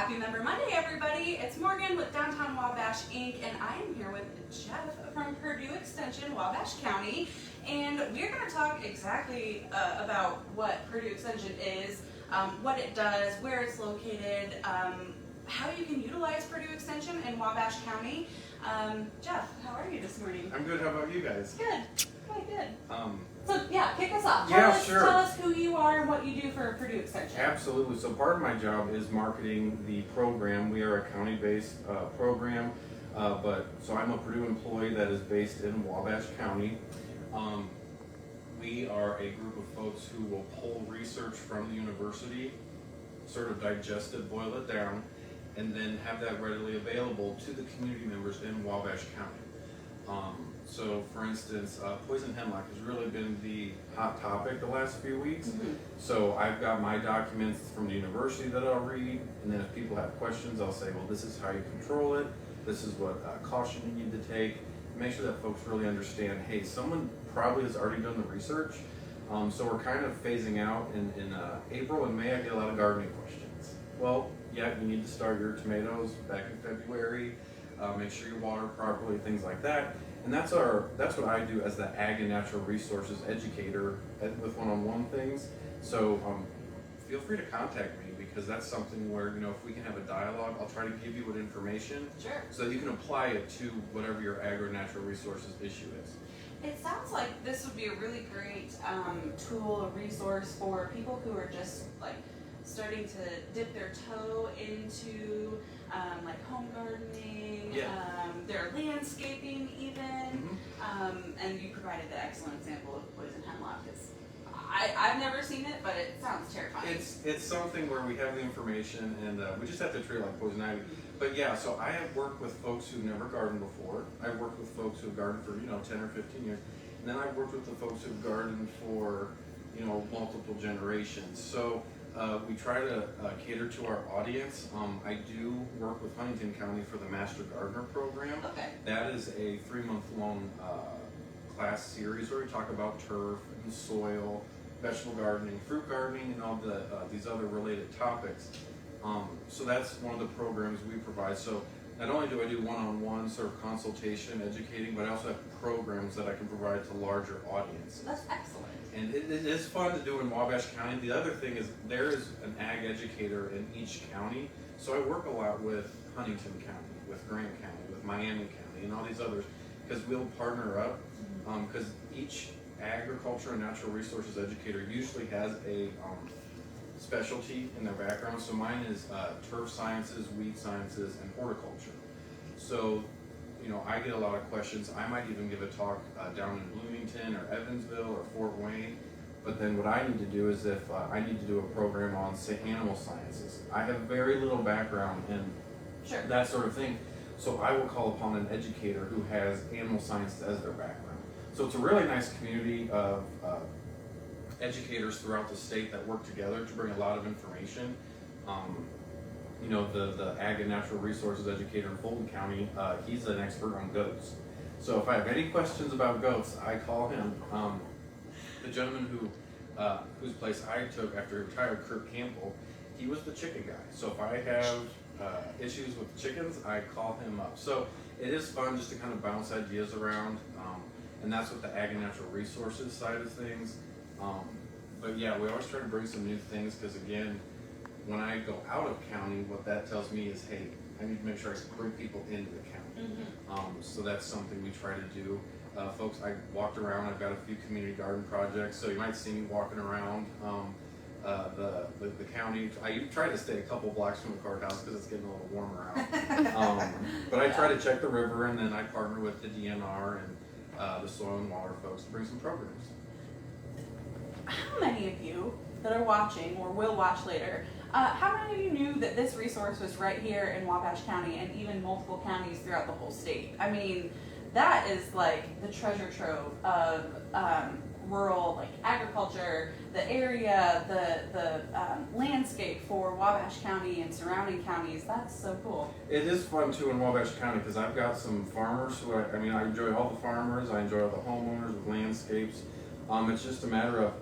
Happy Member Monday, everybody. It's Morgan with Downtown Wabash, Inc., and I am here with Geoff from Purdue Extension Wabash County, and we're going to talk exactly about what Purdue Extension is, what it does, where it's located, how you can utilize Purdue Extension in Wabash County. Geoff, how are you this morning? I'm good. How about you guys? Good. Good. So yeah, kick us off. Sure. Tell us who you are and what you do for Purdue Extension. Absolutely. So part of my job is marketing the program. We are a county-based program, so I'm a Purdue employee that is based in Wabash County. We are a group of folks who will pull research from the university, sort of digest it, boil it down, and then have that readily available to the community members in Wabash County. So for instance, poison hemlock has really been the hot topic the last few weeks. Mm-hmm. So I've got my documents from the university that I'll read, and then if people have questions, I'll say, well, this is how you control it, this is what caution you need to take, make sure that folks really understand, hey, someone probably has already done the research. So we're kind of phasing out in April and May. I get a lot of gardening questions. Well, yeah, you need to start your tomatoes back in February, make sure you water properly, things like that. And that's what I do as the Ag and Natural Resources Educator with one-on-one things. So feel free to contact me, because that's something where, if we can have a dialogue, I'll try to give you what information, Sure, so that you can apply it to whatever your ag or natural resources issue is. it sounds like this would be a really great tool, a resource for people who are just like starting to dip their toe into like home gardening, their landscaping even, and you provided the excellent example of poison hemlock. I've never seen it, but it sounds terrifying. It's something where we have the information, and we just have to treat it like poison ivy. But yeah, so I have worked with folks who've never gardened before. I've worked with folks who've gardened for 10 or 15 years, and then I've worked with the folks who've gardened for multiple generations. So we try to cater to our audience. I do work with Huntington County for the Master Gardener program. Okay. That is a 3-month-long class series where we talk about turf and soil, vegetable gardening, fruit gardening, and all these other related topics. So that's one of the programs we provide. So not only do I do one-on-one sort of consultation, educating, but I also have programs that I can provide to larger audiences. That's excellent. And it is fun to do in Wabash County. The other thing is there is an ag educator in each county. So I work a lot with Huntington County, with Grant County, with Miami County, and all these others, because we'll partner up. Because each agriculture and natural resources educator usually has a specialty in their background. So mine is turf sciences, weed sciences, and horticulture. So I get a lot of questions. I might even give a talk down in Bloomington or Evansville or Fort Wayne. But then what I need to do is if I need to do a program on, say, animal sciences. I have very little background in that sort of thing. So I will call upon an educator who has animal science as their background. So it's a really nice community of educators throughout the state that work together to bring a lot of information. The Ag and Natural Resources Educator in Fulton County, he's an expert on goats. So if I have any questions about goats, I call him. The gentleman whose place I took after he retired, Kurt Campbell, he was the chicken guy. So if I have issues with chickens, I call him up. So it is fun just to kind of bounce ideas around, and that's what the Ag and Natural Resources side of things. But yeah, we always try to bring some new things, because again, when I go out of county, what that tells me is, hey, I need to make sure I bring people into the county. So that's something we try to do. Folks, I walked around, I've got a few community garden projects, so you might see me walking around the county. I try to stay a couple blocks from the courthouse because it's getting a little warmer out. But I try to check the river, and then I partner with the DNR and the soil and water folks to bring some programs. How many of you that are watching or will watch later, how many of you knew that this resource was right here in Wabash County and even multiple counties throughout the whole state? I mean, that is like the treasure trove of rural agriculture, the area, the landscape for Wabash County and surrounding counties. That's so cool. It is fun too in Wabash County, because I've got some farmers who I enjoy all the farmers, I enjoy all the homeowners with landscapes. It's just a matter of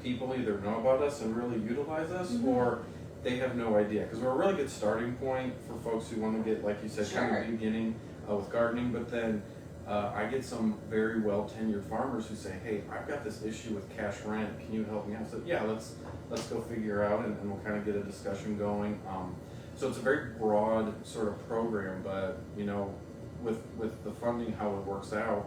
people either know about us and really utilize us, or they have no idea, because we're a really good starting point for folks who want to get, like you said, kind Sure. of beginning with gardening. But then I get some very well tenured farmers who say, hey, I've got this issue with cash rent, can you help me out? So yeah, let's go figure out, and we'll kind of get a discussion going. So it's a very broad sort of program, but you know, with the funding, how it works out,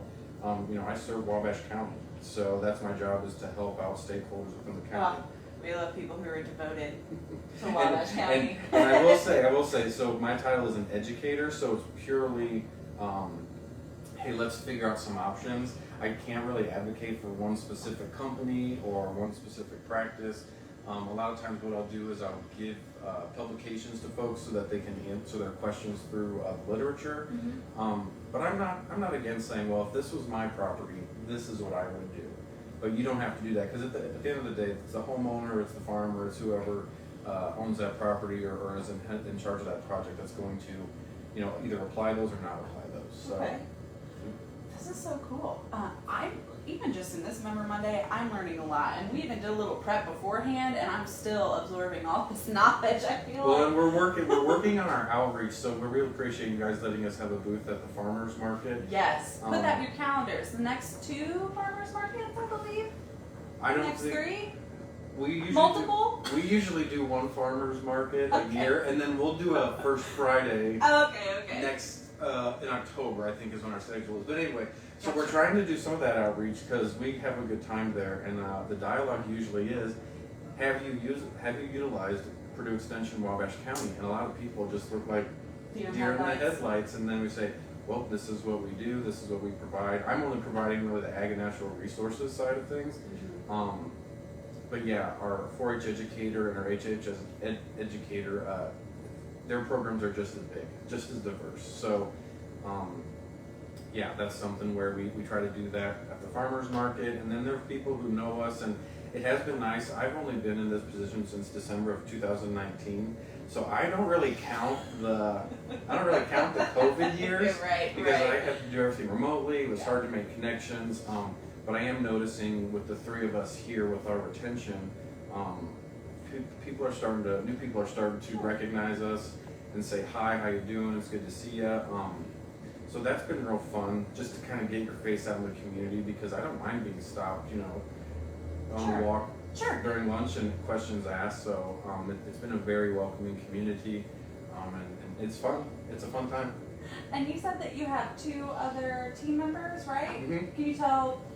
you know, I serve Wabash County, so that's my job, is to help out stakeholders within the county. Oh, we love people who are devoted to Wabash County. And I will say, so my title is an educator, so it's purely, hey, let's figure out some options. I can't really advocate for one specific company or one specific practice. A lot of times what I'll do is I'll give publications to folks so that they can answer their questions through literature. Mm-hmm. But I'm not against saying, well, if this was my property, this is what I would do. But you don't have to do that, because at the end of the day, it's the homeowner, it's the farmer, it's whoever owns that property or is in charge of that project that's going to, you know, either apply those or not apply those. So. Okay. This is so cool. I'm even just in this Member Monday, I'm learning a lot, and we even did a little prep beforehand, and I'm still absorbing all this knowledge. I feel Well, like. and we're working on our outreach, so we really appreciate you guys letting us have a booth at the farmers market. Yes, put that in your calendars. The next 2 farmers markets, I believe. I don't Next think 3. we usually Multiple. we usually do one farmers market Okay. a year, and then we'll do a first Friday Okay. next in October, I think is when our schedule is. But anyway, so Gotcha. we're trying to do some of that outreach because we have a good time there, and the dialogue usually is, have you utilized Purdue Extension Wabash County? And a lot of people just look like deer in the headlights, and then we say, well, this is what we do, this is what we provide. I'm only providing really the ag and natural resources side of things. Mm-hmm. But yeah, our 4-H educator and our HHS educator, their programs are just as big, just as diverse. So, yeah, that's something where we try to do that at the farmer's market. And then there are people who know us, and it has been nice. I've only been in this position since December of 2019. So I don't really count the COVID years, because I had to do everything remotely. It was hard to make connections. But I am noticing with the 3 of us here with our retention, new people are starting to recognize us and say, hi, how you doing? It's good to see you. So that's been real fun, just to kind of get your face out in the community, because I don't mind being stopped, you know, on the walk during lunch and questions asked. So it's been a very welcoming community, and it's fun. It's a fun time. And you said that you have 2 other team members, right? Mm-hmm. Can you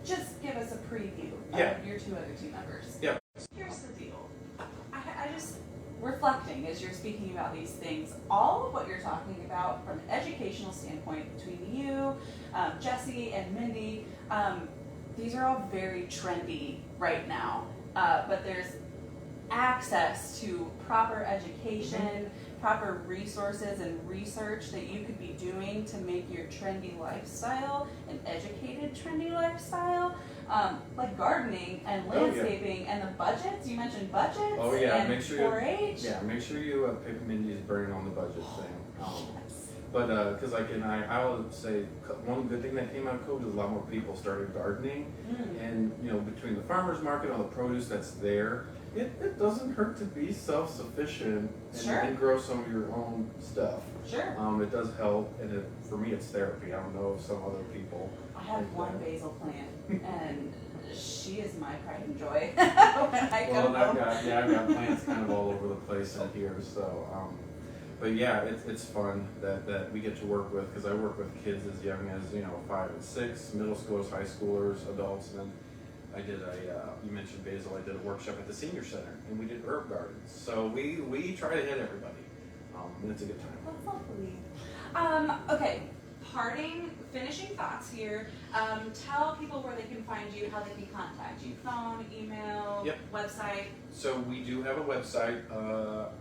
just give us a preview of your 2 other team members? Yeah. Here's the deal. I just, reflecting as you're speaking about these things, all of what you're talking about from an educational standpoint between you, Jesse, and Mindy, these are all very trendy right now. But there's access to proper education, proper resources and research that you could be doing to make your trendy lifestyle an educated trendy lifestyle, like gardening and landscaping and the budgets. You mentioned budgets. Oh yeah, and make sure 4-H. make sure you pick Mindy's brain on the budget thing. Yes. But because I will say one good thing that came out of COVID is a lot more people started gardening, and you know, between the farmers market, all the produce that's there, it doesn't hurt to be self-sufficient and grow some of your own stuff. Sure. It does help, and for me it's therapy. I don't know if some other people. I have one basil plant, and she is my pride and joy when I come home. I've got plants kind of all over the place in here, so. But yeah, it's fun that we get to work with, because I work with kids as young as 5 and 6, middle schoolers, high schoolers, adults, and then I did you mentioned basil. I did a workshop at the senior center, and we did herb gardens. So we try to hit everybody, and it's a good time. That's lovely. Okay, finishing thoughts here. Tell people where they can find you, how they can contact you. Phone, email, website. So we do have a website.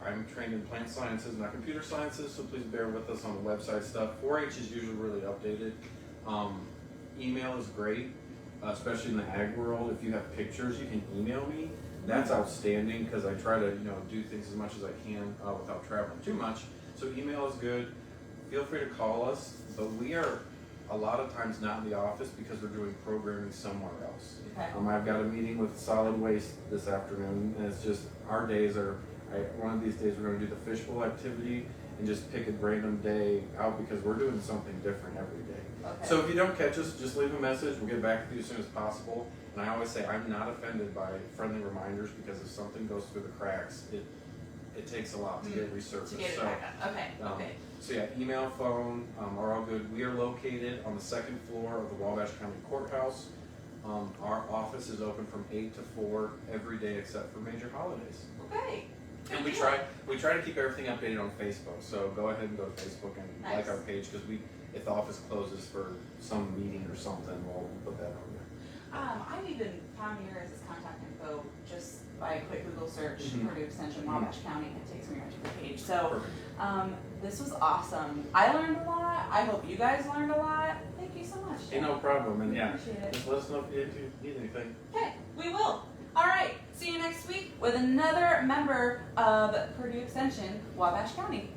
I'm trained in plant sciences, not computer sciences, so please bear with us on the website stuff. 4-H is usually really updated. Email is great, especially in the ag world. If you have pictures, you can email me. That's outstanding, because I try to do things as much as I can without traveling too much. So email is good. Feel free to call us, but we are a lot of times not in the office because we're doing programming somewhere else. Okay. I've got a meeting with solid waste this afternoon, and it's just our days are One of these days we're going to do the fishbowl activity and just pick a random day out because we're doing something different every day. Okay. So if you don't catch us, just leave a message. We'll get back to you as soon as possible. And I always say I'm not offended by friendly reminders because if something goes through the cracks, it takes a lot to get resurfaced. To get it back up. Okay. Okay. So yeah, email, phone are all good. We are located on the second floor of the Wabash County Courthouse. Our office is open from 8 to 4 every day except for major holidays. Okay. And we try to keep everything updated on Facebook. So go ahead and go to Facebook and like our page because if the office closes for some meeting or something, we'll put that on there. I've even found your guys' contact info just by a quick Google search, Purdue Extension Wabash County, and it takes me right to the page. So this was awesome. I learned a lot. I hope you guys learned a lot. Thank you so much. Hey, no problem. And yeah, appreciate it. just let us know if you need anything. Okay, we will. All right, see you next week with another member of Purdue Extension Wabash County.